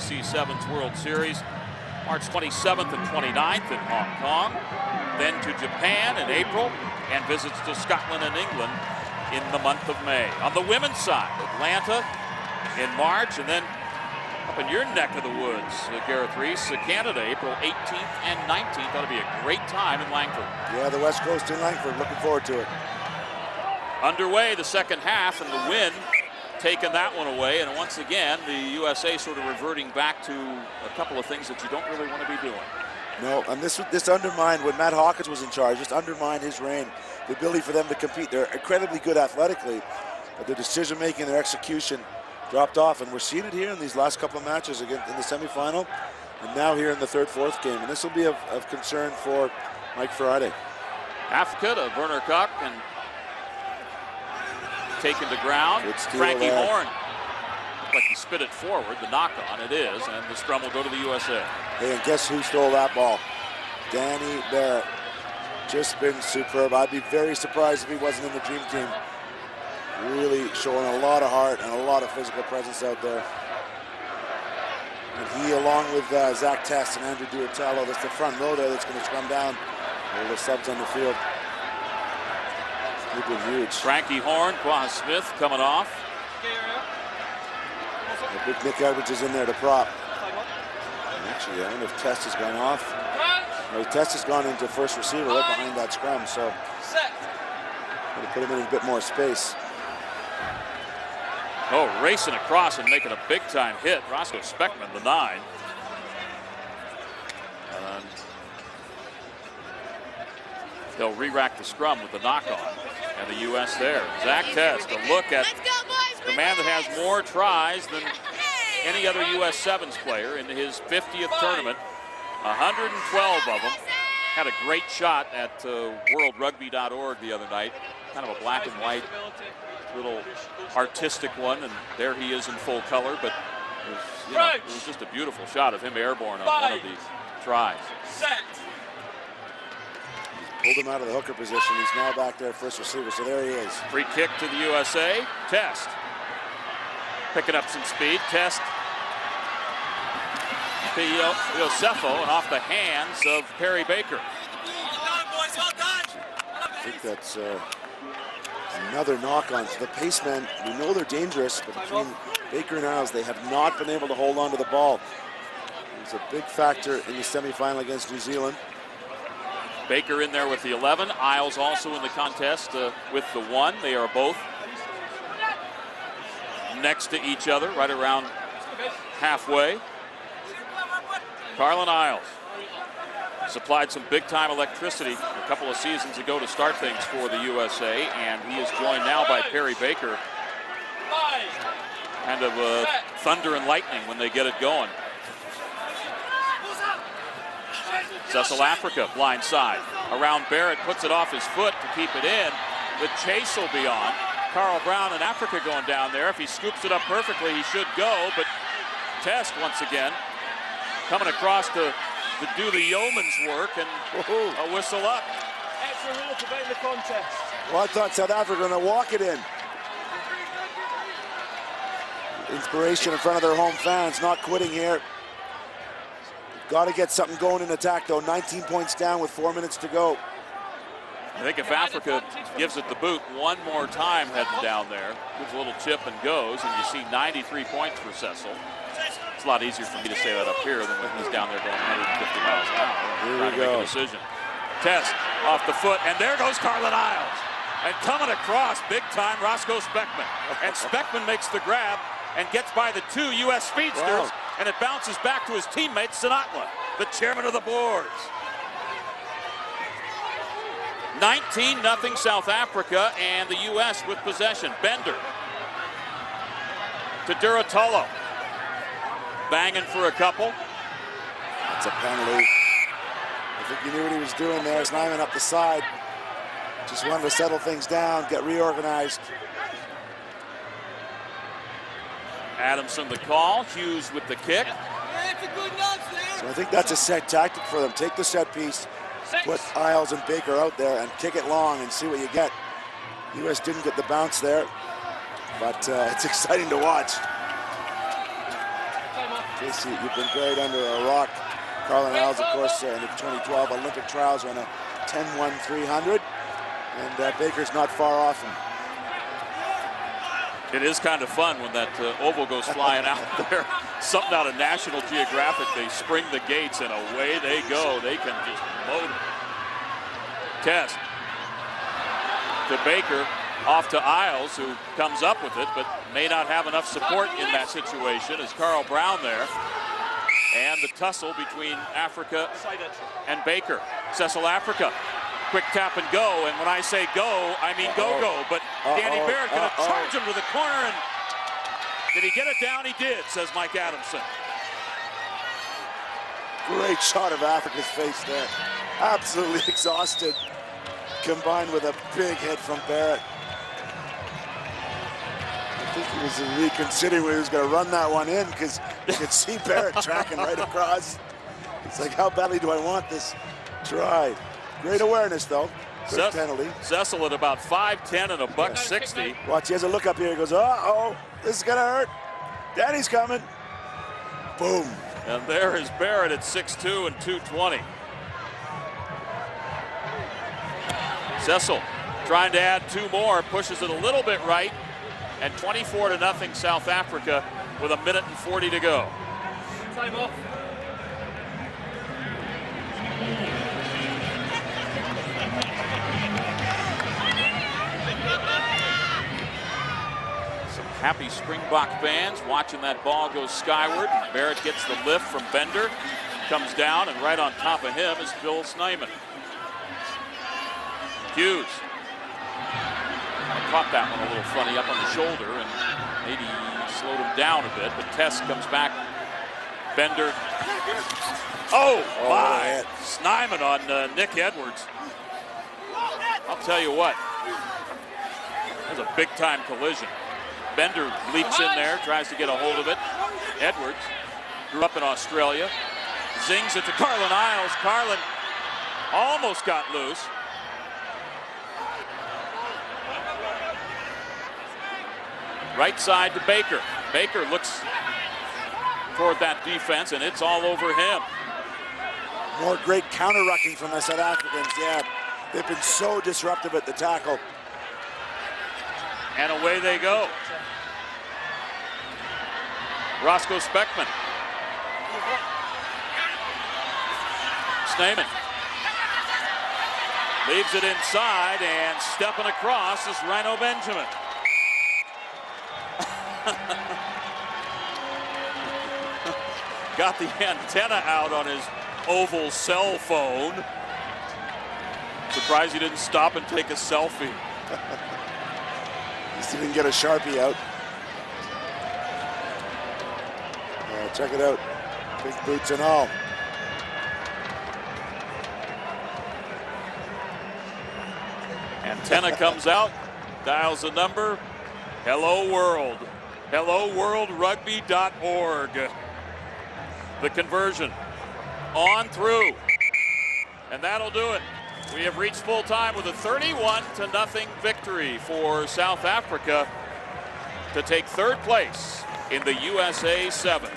WC Sevens World Series, March 27th and 29th in Hong Kong, then to Japan in April, and visits to Scotland and England in the month of May. On the women's side, Atlanta in March, and then up in your neck of the woods, Gareth Reese, Canada, April 18th and 19th. That'll be a great time in Langford. Yeah, the West Coast in Langford. Looking forward to it. Underway the second half, and the wind taking that one away. And once again, the USA sort of reverting back to a couple of things that you don't really want to be doing. No, and this undermined, when Matt Hawkins was in charge, just undermined his reign, the ability for them to compete. They're incredibly good athletically, but their decision-making, their execution dropped off, and we're seeing it here in these last couple of matches, again in the semifinal, and now here in the third, fourth game. And this will be of concern for Mike Friday. Africa to Werner Koch, and taken to ground. Frankie Horn. Looked like he spit it forward. The knock on it is, and the scrum will go to the USA. Hey, and guess who stole that ball? Danny Barrett. Just been superb. I'd be very surprised if he wasn't in the dream team. Really showing a lot of heart and a lot of physical presence out there. And he, along with Zach Test and Andrew Duatello, that's the front row there that's going to scrum down all the subs on the field. They've been huge. Frankie Horn, Quah Smith coming off. The big Nick Edwards is in there to prop. And actually, I wonder if Test has gone off. No, Test has gone into first receiver right behind that scrum, so going to put him in a bit more space. Oh, racing across and making a big-time hit. Roscoe Speckman, the 9. And they'll re-rack the scrum with the knock-on. And the U.S. there. Zach Test, a look at the man that has more tries than any other U.S. Sevens player in his 50th tournament. 112 of them. Had a great shot at worldrugby.org the other night. Kind of a black and white, little artistic one, and there he is in full color, but it was just a beautiful shot of him airborne on one of these tries. He's pulled him out of the hooker position. He's now back there first receiver, so there he is. Free kick to the USA. Test. Picking up some speed. Test. Yosefo, and off the hands of Perry Baker. I think that's another knock on. So the pacemen, we know they're dangerous, but between Baker and Isles, they have not been able to hold on to the ball. It's a big factor in the semifinal against New Zealand. Baker in there with the 11. Isles also in the contest with the 1. They are both next to each other, right around halfway. Carlin Isles supplied some big-time electricity a couple of seasons ago to start things for the USA, and he is joined now by Perry Baker. Kind of thunder and lightning when they get it going. Cecil Africa, blind side. Around Barrett, puts it off his foot to keep it in. The chase will be on. Carl Brown and Africa going down there. If he scoops it up perfectly, he should go, but Test once again coming across to do the yeoman's work, and a whistle up. Extra rule to end the contest. Well, I thought South Africa were going to walk it in. Inspiration in front of their home fans, not quitting here. Got to get something going in attack, though. 19 points down with 4 minutes to go. I think if Africa gives it the boot one more time heading down there, gives a little chip and goes, and you see 93 points for Cecil. It's a lot easier for me to say that up here than when he's down there going 150 miles an hour. Here trying to make a decision. Test off the foot, and there goes Carlin Isles. And coming across, big time, Roscoe Speckman. And Speckman makes the grab and gets by the 2 U.S. speedsters, and it bounces back to his teammate, Sinatla, the chairman of the boards. 19-0 South Africa, and the U.S. with possession. Bender to Duratolo. Banging for a couple. That's a penalty. I think he knew what he was doing there. Snyman up the side. Just wanted to settle things down, get reorganized. Adamson the call. Hughes with the kick. So I think that's a set tactic for them. Take the set piece, put Isles and Baker out there, and kick it long and see what you get. U.S. didn't get the bounce there, but it's exciting to watch. Casey, you've been buried under a rock. Carlin Alves, of course, in the 2012 Olympic trials ran a 10-1 300, and Baker's not far off him. It is kind of fun when that oval goes flying out there. Something out of National Geographic. They spring the gates and away they go. They can just load it. Test to Baker, off to Isles, who comes up with it, but may not have enough support in that situation. As Carl Brown there. And the tussle between Africa and Baker. Cecil Africa, quick tap and go. And when I say go, I mean go. But Danny Barrett going to charge him to the corner. And did he get it down? He did, says Mike Adamson. Great shot of Africa's face there. Absolutely exhausted, combined with a big hit from Barrett. I think he was reconsidering where he was going to run that one in, because you could see Barrett tracking right across. It's like, how badly do I want this try? Great awareness, though. Good penalty. Cecil at about 5'10" and a $160. Watch, he has a look up here. He goes, uh-oh, this is going to hurt. Danny's coming. Boom. And there is Barrett at 6'2" and 220. Cecil trying to add 2 more, pushes it a little bit right, and 24-0 South Africa with 1:40 to go. Time off. Some happy Springbok fans watching that ball go skyward. Barrett gets the lift from Bender, comes down, and right on top of him is Bill Snyman. Hughes. Caught that one a little funny up on the shoulder and maybe slowed him down a bit, but Tess comes back. Bender. Oh my! Man. Snyman on Nick Edwards. I'll tell you what, that was a big time collision. Bender leaps in there, tries to get a hold of it. Edwards grew up in Australia, zings it to Carlin Isles. Carlin almost got loose. Right side to Baker. Baker looks toward that defense, and it's all over him. More great counter-rucking from the South Africans. Yeah, they've been so disruptive at the tackle. And away they go. Roscoe Speckman. Snyman leaves it inside, and stepping across is Rhino Benjamin. Got the antenna out on his oval cell phone. Surprised he didn't stop and take a selfie. At least he didn't get a Sharpie out. Check it out. Big boots and all. Antenna comes out, dials a number. Hello World. HelloWorldRugby.org. The conversion on through. And that'll do it. We have reached full time with a 31-0 victory for South Africa to take 3rd place in the USA 7.